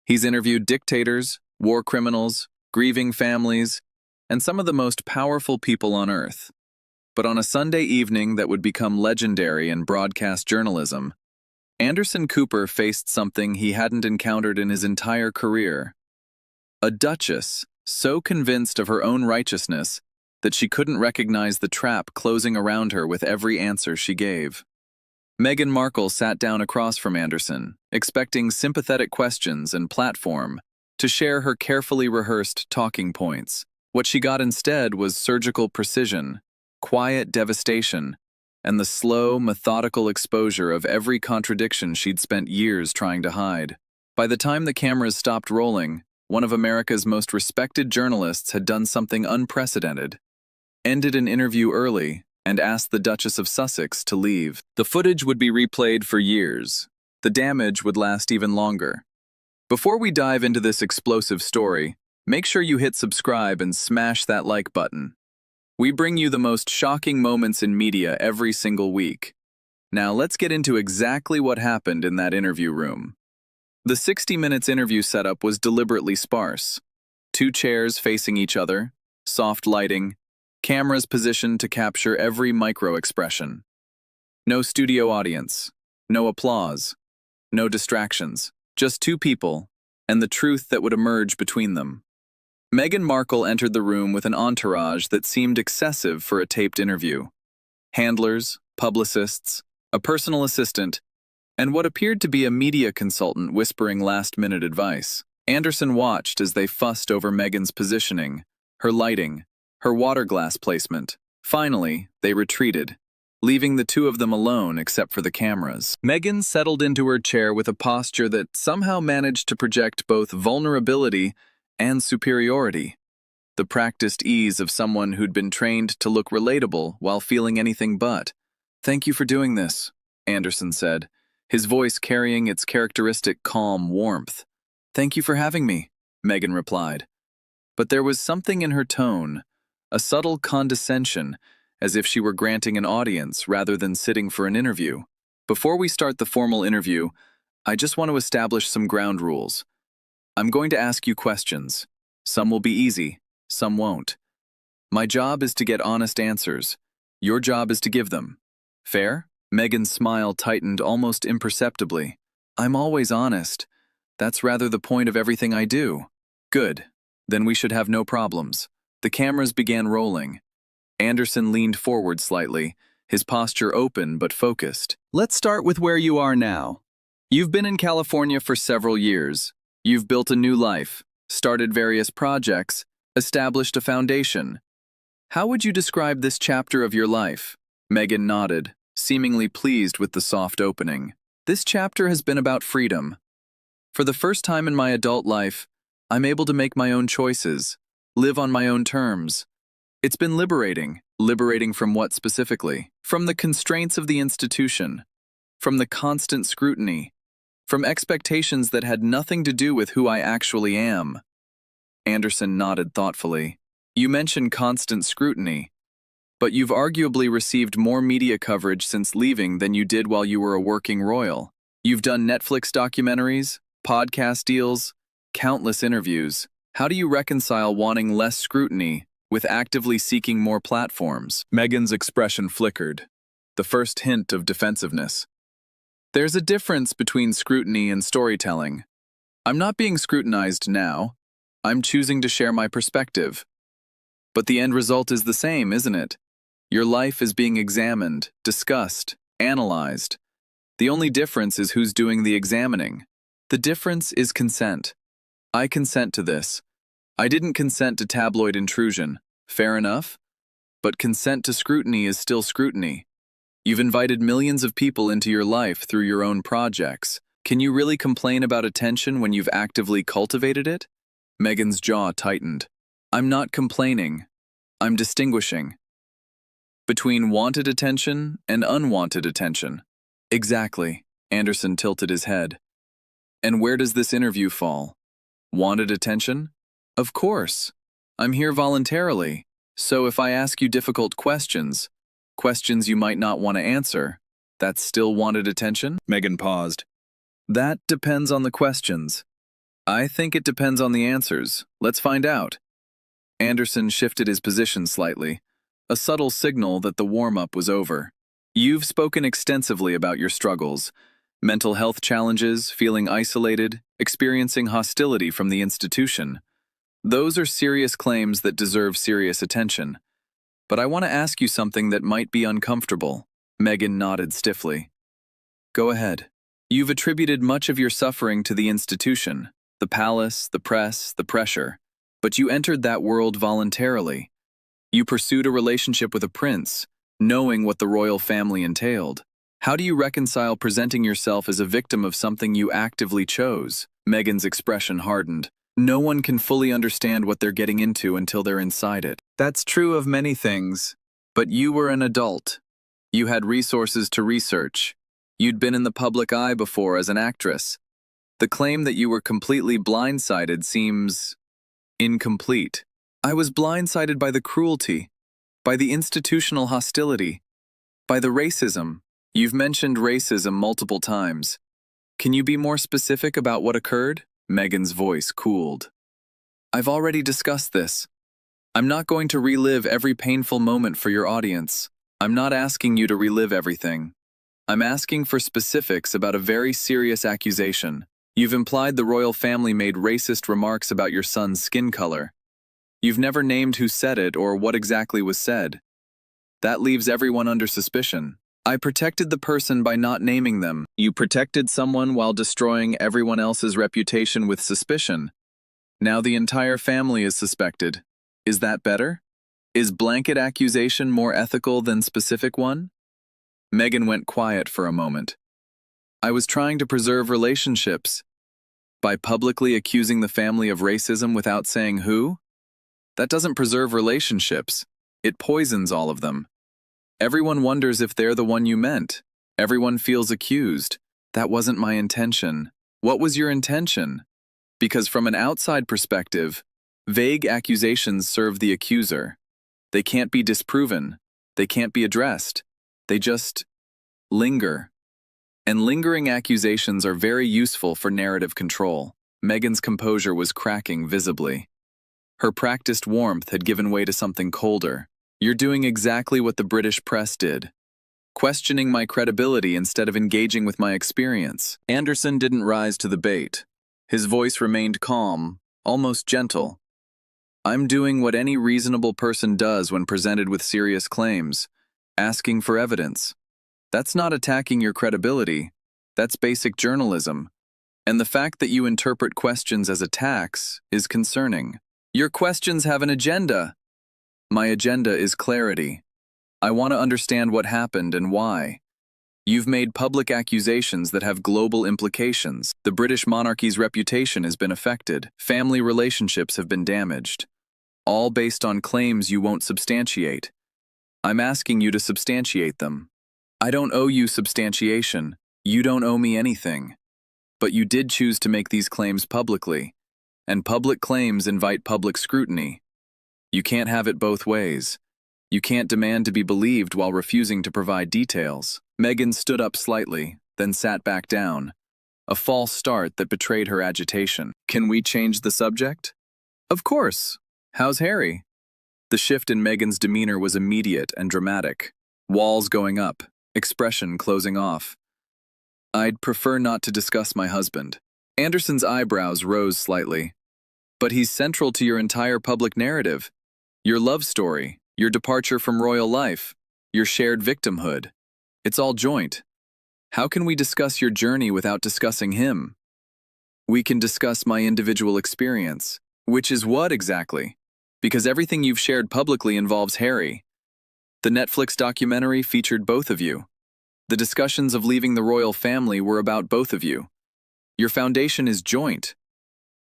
He's interviewed dictators, war criminals, grieving families, and some of the most powerful people on Earth. But on a Sunday evening that would become legendary in broadcast journalism, Anderson Cooper faced something he hadn't encountered in his entire career. A duchess, so convinced of her own righteousness that she couldn't recognize the trap closing around her with every answer she gave. Meghan Markle sat down across from Anderson, expecting sympathetic questions and platform to share her carefully rehearsed talking points. What she got instead was surgical precision, quiet devastation, and the slow, methodical exposure of every contradiction she'd spent years trying to hide. By the time the cameras stopped rolling, one of America's most respected journalists had done something unprecedented, ended an interview early, and asked the Duchess of Sussex to leave. The footage would be replayed for years. The damage would last even longer. Before we dive into this explosive story, make sure you hit subscribe and smash that like button. We bring you the most shocking moments in media every single week. Now let's get into exactly what happened in that interview room. The 60 Minutes interview setup was deliberately sparse. 2 chairs facing each other, soft lighting, cameras positioned to capture every micro-expression. No studio audience, no applause, no distractions, just 2 people, and the truth that would emerge between them. Meghan Markle entered the room with an entourage that seemed excessive for a taped interview. Handlers, publicists, a personal assistant, and what appeared to be a media consultant whispering last-minute advice. Anderson watched as they fussed over Meghan's positioning, her lighting, her water glass placement. Finally, they retreated, leaving the 2 of them alone except for the cameras. Meghan settled into her chair with a posture that somehow managed to project both vulnerability and superiority. The practiced ease of someone who'd been trained to look relatable while feeling anything but. "Thank you for doing this," Anderson said, his voice carrying its characteristic calm warmth. "Thank you for having me," Meghan replied. But there was something in her tone, a subtle condescension, as if she were granting an audience rather than sitting for an interview. "Before we start the formal interview, I just want to establish some ground rules. I'm going to ask you questions. Some will be easy, some won't. My job is to get honest answers. Your job is to give them. Fair?" Meghan's smile tightened almost imperceptibly. "I'm always honest. That's rather the point of everything I do." "Good. Then we should have no problems." The cameras began rolling. Anderson leaned forward slightly, his posture open but focused. "Let's start with where you are now. You've been in California for several years. You've built a new life, started various projects, established a foundation. How would you describe this chapter of your life?" Meghan nodded, seemingly pleased with the soft opening. "This chapter has been about freedom. For the first time in my adult life, I'm able to make my own choices, live on my own terms. It's been liberating. Liberating from what specifically? From the constraints of the institution, from the constant scrutiny, from expectations that had nothing to do with who I actually am." Anderson nodded thoughtfully. "You mentioned constant scrutiny, but you've arguably received more media coverage since leaving than you did while you were a working royal. You've done Netflix documentaries, podcast deals, countless interviews. How do you reconcile wanting less scrutiny with actively seeking more platforms?" Meghan's expression flickered, the first hint of defensiveness. "There's a difference between scrutiny and storytelling. I'm not being scrutinized now. I'm choosing to share my perspective. But the end result is the same, isn't it? Your life is being examined, discussed, analyzed. The only difference is who's doing the examining. The difference is consent. I consent to this. I didn't consent to tabloid intrusion. Fair enough? But consent to scrutiny is still scrutiny. You've invited millions of people into your life through your own projects. Can you really complain about attention when you've actively cultivated it?" Meghan's jaw tightened. "I'm not complaining. I'm distinguishing between wanted attention and unwanted attention." "Exactly," Anderson tilted his head. "And where does this interview fall? Wanted attention? Of course. I'm here voluntarily, so if I ask you difficult questions you might not want to answer, that's still wanted attention?" Meghan paused. "That depends on the questions. I think it depends on the answers. Let's find out. Anderson shifted his position slightly, a subtle signal that the warm-up was over. You've spoken extensively about your struggles, mental health challenges, feeling isolated, experiencing hostility from the institution. Those are serious claims that deserve serious attention. But I want to ask you something that might be uncomfortable. Meghan nodded stiffly. Go ahead. You've attributed much of your suffering to the institution, the palace, the press, the pressure. But you entered that world voluntarily. You pursued a relationship with a prince, knowing what the royal family entailed. How do you reconcile presenting yourself as a victim of something you actively chose? Meghan's expression hardened. No one can fully understand what they're getting into until they're inside it. That's true of many things, but you were an adult. You had resources to research. You'd been in the public eye before as an actress. The claim that you were completely blindsided seems incomplete. I was blindsided by the cruelty, by the institutional hostility, by the racism. You've mentioned racism multiple times. Can you be more specific about what occurred? Meghan's voice cooled. I've already discussed this. I'm not going to relive every painful moment for your audience. I'm not asking you to relive everything. I'm asking for specifics about a very serious accusation. You've implied the royal family made racist remarks about your son's skin color. You've never named who said it or what exactly was said. That leaves everyone under suspicion. I protected the person by not naming them. You protected someone while destroying everyone else's reputation with suspicion. Now the entire family is suspected. Is that better? Is blanket accusation more ethical than specific one? Meghan went quiet for a moment. I was trying to preserve relationships. By publicly accusing the family of racism without saying who? That doesn't preserve relationships. It poisons all of them. Everyone wonders if they're the one you meant. Everyone feels accused. That wasn't my intention. What was your intention? Because from an outside perspective, vague accusations serve the accuser. They can't be disproven. They can't be addressed. They just linger. And lingering accusations are very useful for narrative control. Meghan's composure was cracking visibly. Her practiced warmth had given way to something colder. You're doing exactly what the British press did, questioning my credibility instead of engaging with my experience. Anderson didn't rise to the bait. His voice remained calm, almost gentle. I'm doing what any reasonable person does when presented with serious claims, asking for evidence. That's not attacking your credibility. That's basic journalism. And the fact that you interpret questions as attacks is concerning. Your questions have an agenda. My agenda is clarity. I want to understand what happened and why. You've made public accusations that have global implications. The British monarchy's reputation has been affected. Family relationships have been damaged. All based on claims you won't substantiate. I'm asking you to substantiate them. I don't owe you substantiation. You don't owe me anything. But you did choose to make these claims publicly. And public claims invite public scrutiny. You can't have it both ways. You can't demand to be believed while refusing to provide details. Meghan stood up slightly, then sat back down. A false start that betrayed her agitation. Can we change the subject? Of course. How's Harry? The shift in Meghan's demeanor was immediate and dramatic. Walls going up, expression closing off. I'd prefer not to discuss my husband. Anderson's eyebrows rose slightly. But he's central to your entire public narrative. Your love story, your departure from royal life, your shared victimhood. It's all joint. How can we discuss your journey without discussing him? We can discuss my individual experience. Which is what exactly? Because everything you've shared publicly involves Harry. The Netflix documentary featured both of you. The discussions of leaving the royal family were about both of you. Your foundation is joint.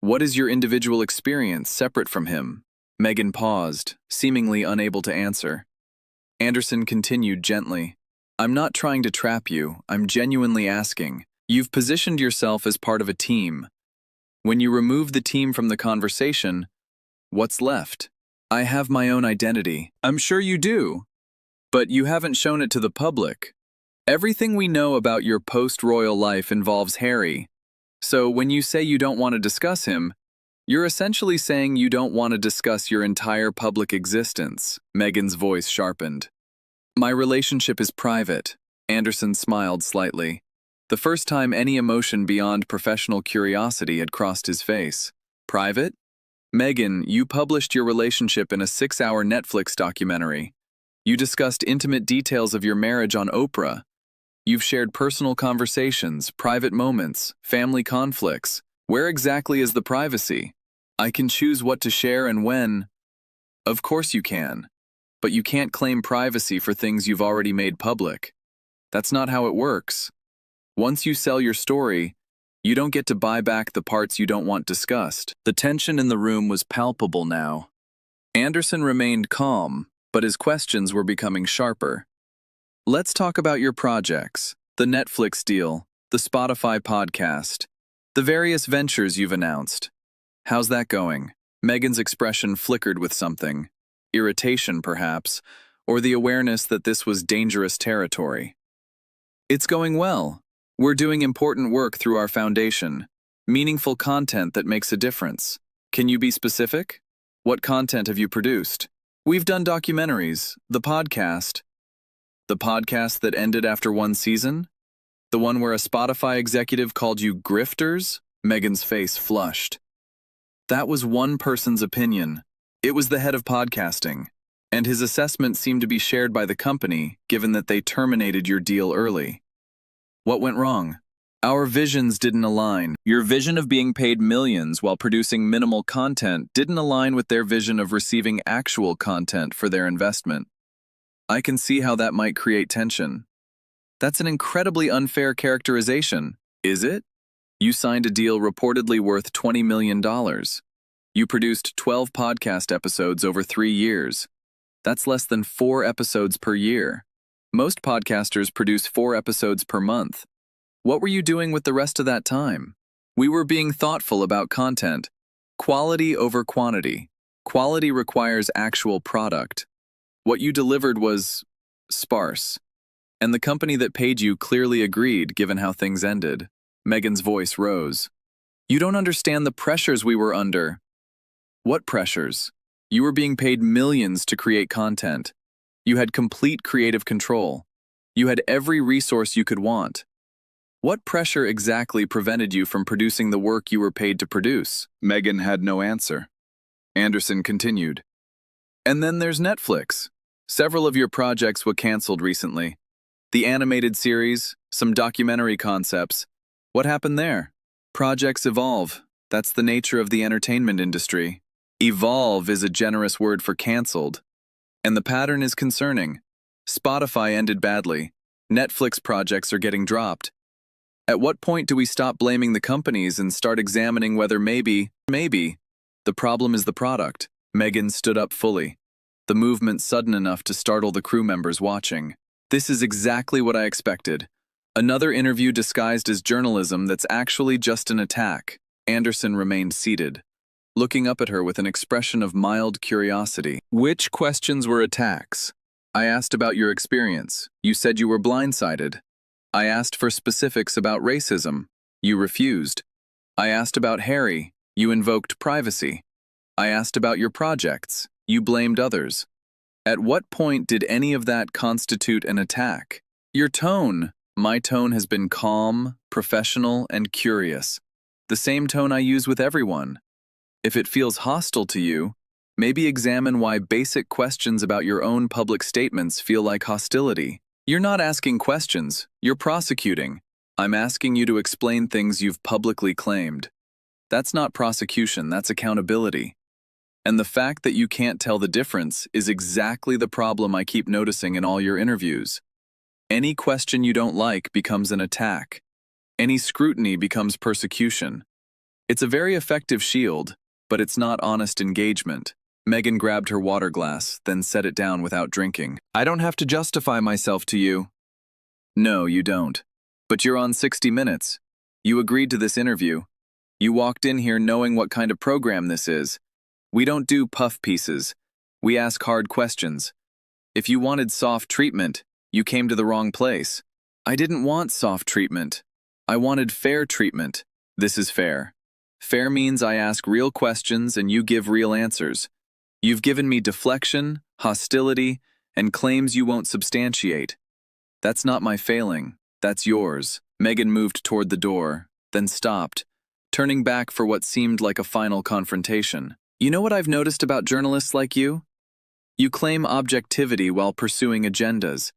What is your individual experience separate from him? Meghan paused, seemingly unable to answer. Anderson continued gently. I'm not trying to trap you, I'm genuinely asking. You've positioned yourself as part of a team. When you remove the team from the conversation, what's left? I have my own identity. I'm sure you do. But you haven't shown it to the public. Everything we know about your post-royal life involves Harry. So when you say you don't want to discuss him, you're essentially saying you don't want to discuss your entire public existence. Meghan's voice sharpened. My relationship is private. Anderson smiled slightly. The first time any emotion beyond professional curiosity had crossed his face. Private? Meghan, you published your relationship in a 6-hour Netflix documentary. You discussed intimate details of your marriage on Oprah. You've shared personal conversations, private moments, family conflicts. Where exactly is the privacy? I can choose what to share and when. Of course you can. But you can't claim privacy for things you've already made public. That's not how it works. Once you sell your story, you don't get to buy back the parts you don't want discussed. The tension in the room was palpable now. Anderson remained calm, but his questions were becoming sharper. Let's talk about your projects, the Netflix deal, the Spotify podcast, the various ventures you've announced. How's that going? Meghan's expression flickered with something. Irritation, perhaps, or the awareness that this was dangerous territory. It's going well. We're doing important work through our foundation. Meaningful content that makes a difference. Can you be specific? What content have you produced? We've done documentaries, the podcast. The podcast that ended after one season? The one where a Spotify executive called you grifters? Meghan's face flushed. That was one person's opinion. It was the head of podcasting, and his assessment seemed to be shared by the company, given that they terminated your deal early. What went wrong? Our visions didn't align. Your vision of being paid millions while producing minimal content didn't align with their vision of receiving actual content for their investment. I can see how that might create tension. That's an incredibly unfair characterization, is it? You signed a deal reportedly worth $20 million. You produced 12 podcast episodes over 3 years. That's less than 4 episodes per year. Most podcasters produce 4 episodes per month. What were you doing with the rest of that time? We were being thoughtful about content. Quality over quantity. Quality requires actual product. What you delivered was sparse. And the company that paid you clearly agreed, given how things ended. Meghan's voice rose. You don't understand the pressures we were under. What pressures? You were being paid millions to create content. You had complete creative control. You had every resource you could want. What pressure exactly prevented you from producing the work you were paid to produce? Meghan had no answer. Anderson continued. And then there's Netflix. Several of your projects were canceled recently. The animated series, some documentary concepts. What happened there? Projects evolve. That's the nature of the entertainment industry. Evolve is a generous word for canceled. And the pattern is concerning. Spotify ended badly. Netflix projects are getting dropped. At what point do we stop blaming the companies and start examining whether maybe, the problem is the product? Meghan stood up fully. The movement sudden enough to startle the crew members watching. This is exactly what I expected. Another interview disguised as journalism that's actually just an attack. Anderson remained seated, looking up at her with an expression of mild curiosity. Which questions were attacks? I asked about your experience. You said you were blindsided. I asked for specifics about racism. You refused. I asked about Harry. You invoked privacy. I asked about your projects. You blamed others. At what point did any of that constitute an attack? Your tone. My tone has been calm, professional, and curious. The same tone I use with everyone. If it feels hostile to you, maybe examine why basic questions about your own public statements feel like hostility. You're not asking questions, you're prosecuting. I'm asking you to explain things you've publicly claimed. That's not prosecution, that's accountability. And the fact that you can't tell the difference is exactly the problem I keep noticing in all your interviews. Any question you don't like becomes an attack. Any scrutiny becomes persecution. It's a very effective shield, but it's not honest engagement. Meghan grabbed her water glass, then set it down without drinking. I don't have to justify myself to you. No, you don't. But you're on 60 Minutes. You agreed to this interview. You walked in here knowing what kind of program this is. We don't do puff pieces. We ask hard questions. If you wanted soft treatment, you came to the wrong place. I didn't want soft treatment. I wanted fair treatment. This is fair. Fair means I ask real questions and you give real answers. You've given me deflection, hostility, and claims you won't substantiate. That's not my failing. That's yours. Meghan moved toward the door, then stopped, turning back for what seemed like a final confrontation. You know what I've noticed about journalists like you? You claim objectivity while pursuing agendas.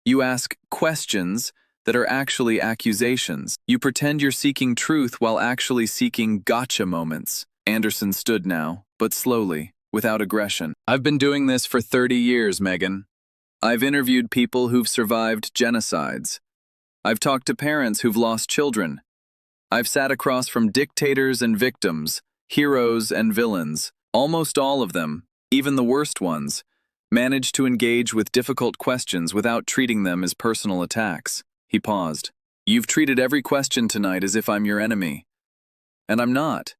You ask questions that are actually accusations. You pretend you're seeking truth while actually seeking gotcha moments. Anderson stood now, but slowly, without aggression. I've been doing this for 30 years, Meghan. I've interviewed people who've survived genocides. I've talked to parents who've lost children. I've sat across from dictators and victims, heroes and villains. Almost all of them, even the worst ones, managed to engage with difficult questions without treating them as personal attacks. He paused. You've treated every question tonight as if I'm your enemy. And I'm not.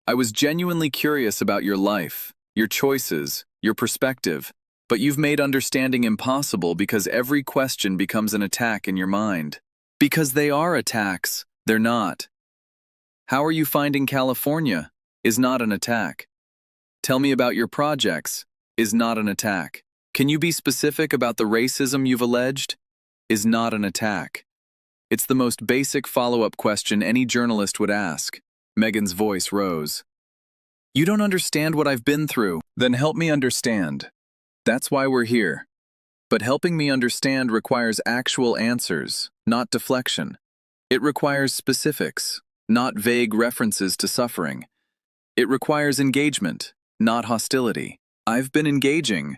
I was genuinely curious about your life, your choices, your perspective, but you've made understanding impossible because every question becomes an attack in your mind. Because they are attacks, they're not. How are you finding California? Is not an attack. Tell me about your projects. Is not an attack. Can you be specific about the racism you've alleged? Is not an attack. It's the most basic follow-up question any journalist would ask. Meghan's voice rose. You don't understand what I've been through. Then help me understand. That's why we're here. But helping me understand requires actual answers, not deflection. It requires specifics, not vague references to suffering. It requires engagement, not hostility. I've been engaging.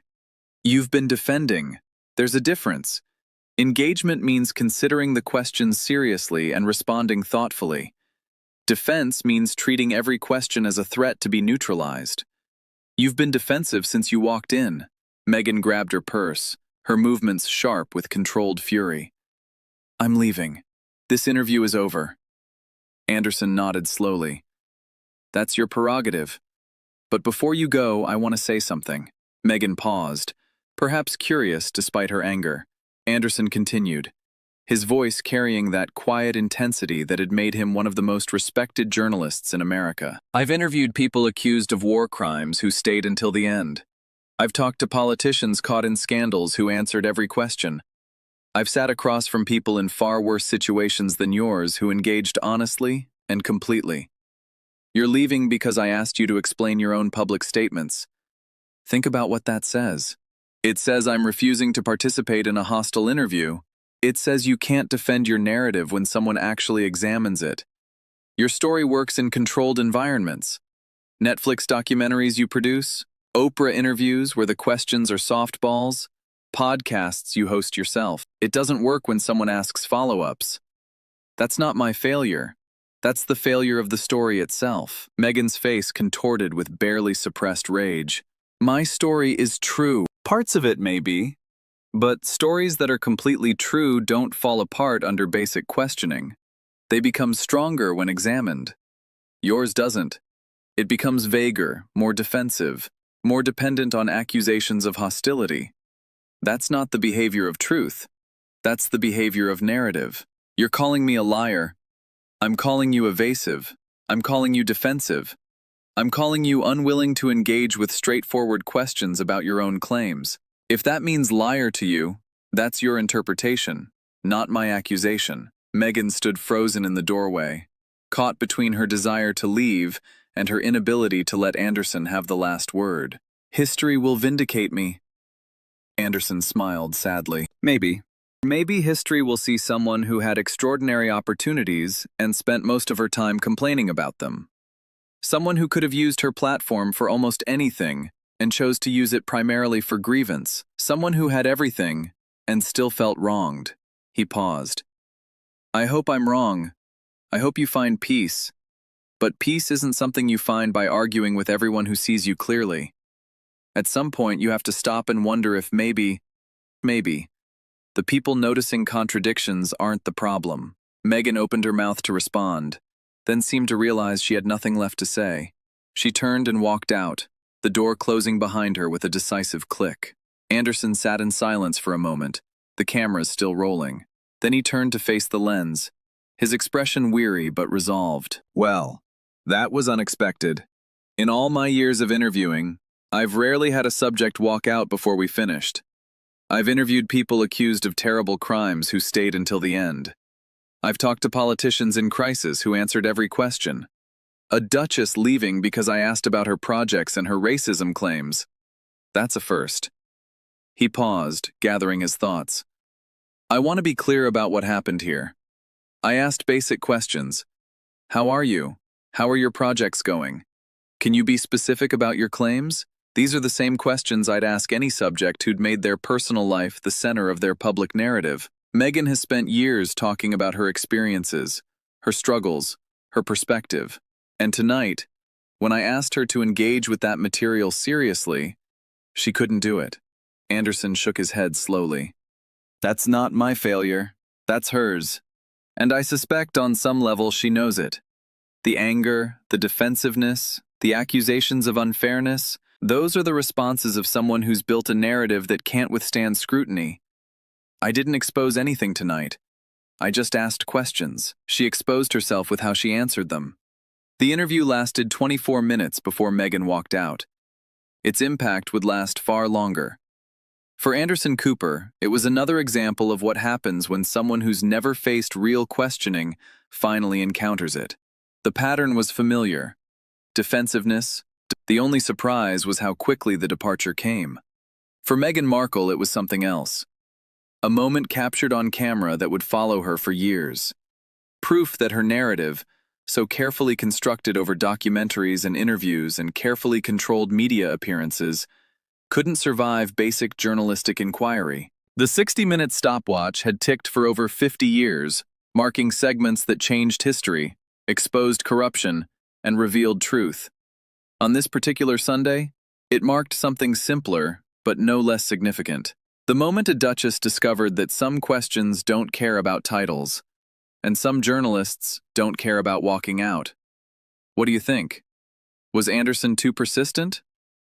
You've been defending. There's a difference. Engagement means considering the questions seriously and responding thoughtfully. Defense means treating every question as a threat to be neutralized. You've been defensive since you walked in. Meghan grabbed her purse, her movements sharp with controlled fury. I'm leaving. This interview is over. Anderson nodded slowly. That's your prerogative. But before you go, I want to say something. Meghan paused, perhaps curious despite her anger. Anderson continued, his voice carrying that quiet intensity that had made him one of the most respected journalists in America. I've interviewed people accused of war crimes who stayed until the end. I've talked to politicians caught in scandals who answered every question. I've sat across from people in far worse situations than yours who engaged honestly and completely. You're leaving because I asked you to explain your own public statements. Think about what that says. It says I'm refusing to participate in a hostile interview. It says you can't defend your narrative when someone actually examines it. Your story works in controlled environments. Netflix documentaries you produce, Oprah interviews where the questions are softballs, podcasts you host yourself. It doesn't work when someone asks follow-ups. That's not my failure. That's the failure of the story itself. Meghan's face contorted with barely suppressed rage. My story is true. Parts of it may be, but stories that are completely true don't fall apart under basic questioning. They become stronger when examined. Yours doesn't. It becomes vaguer, more defensive, more dependent on accusations of hostility. That's not the behavior of truth. That's the behavior of narrative. You're calling me a liar. I'm calling you evasive. I'm calling you defensive. I'm calling you unwilling to engage with straightforward questions about your own claims. If that means liar to you, that's your interpretation, not my accusation. Meghan stood frozen in the doorway, caught between her desire to leave and her inability to let Anderson have the last word. History will vindicate me. Anderson smiled sadly. Maybe. Maybe history will see someone who had extraordinary opportunities and spent most of her time complaining about them. Someone who could have used her platform for almost anything and chose to use it primarily for grievance. Someone who had everything and still felt wronged. He paused. I hope I'm wrong. I hope you find peace. But peace isn't something you find by arguing with everyone who sees you clearly. At some point, you have to stop and wonder if maybe, the people noticing contradictions aren't the problem. Meghan opened her mouth to respond, then seemed to realize she had nothing left to say. She turned and walked out, the door closing behind her with a decisive click. Anderson sat in silence for a moment, the cameras still rolling. Then he turned to face the lens, his expression weary but resolved. Well, that was unexpected. In all my years of interviewing, I've rarely had a subject walk out before we finished. I've interviewed people accused of terrible crimes who stayed until the end. I've talked to politicians in crisis who answered every question. A duchess leaving because I asked about her projects and her racism claims. That's a first. He paused, gathering his thoughts. I want to be clear about what happened here. I asked basic questions. How are you? How are your projects going? Can you be specific about your claims? These are the same questions I'd ask any subject who'd made their personal life the center of their public narrative. Meghan has spent years talking about her experiences, her struggles, her perspective. And tonight, when I asked her to engage with that material seriously, she couldn't do it. Anderson shook his head slowly. That's not my failure. That's hers. And I suspect on some level she knows it. The anger, the defensiveness, the accusations of unfairness, those are the responses of someone who's built a narrative that can't withstand scrutiny. I didn't expose anything tonight. I just asked questions. She exposed herself with how she answered them. The interview lasted 24 minutes before Meghan walked out. Its impact would last far longer. For Anderson Cooper, it was another example of what happens when someone who's never faced real questioning finally encounters it. The pattern was familiar. Defensiveness. The only surprise was how quickly the departure came. For Meghan Markle, it was something else. A moment captured on camera that would follow her for years. Proof that her narrative, so carefully constructed over documentaries and interviews and carefully controlled media appearances, couldn't survive basic journalistic inquiry. The 60-minute stopwatch had ticked for over 50 years, marking segments that changed history, exposed corruption, and revealed truth. On this particular Sunday, it marked something simpler, but no less significant. The moment a duchess discovered that some questions don't care about titles, and some journalists don't care about walking out. What do you think? Was Anderson too persistent?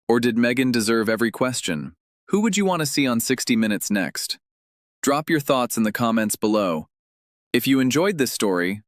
Or did Meghan deserve every question? Who would you want to see on 60 Minutes next? Drop your thoughts in the comments below. If you enjoyed this story,